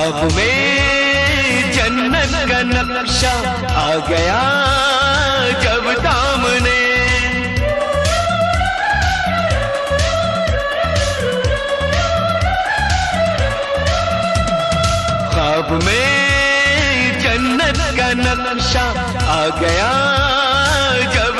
ख्वाब में जन्नत का नक्शा आ गया जब सामने। ख्वाब में जन्नत का नक्शा आ गया जब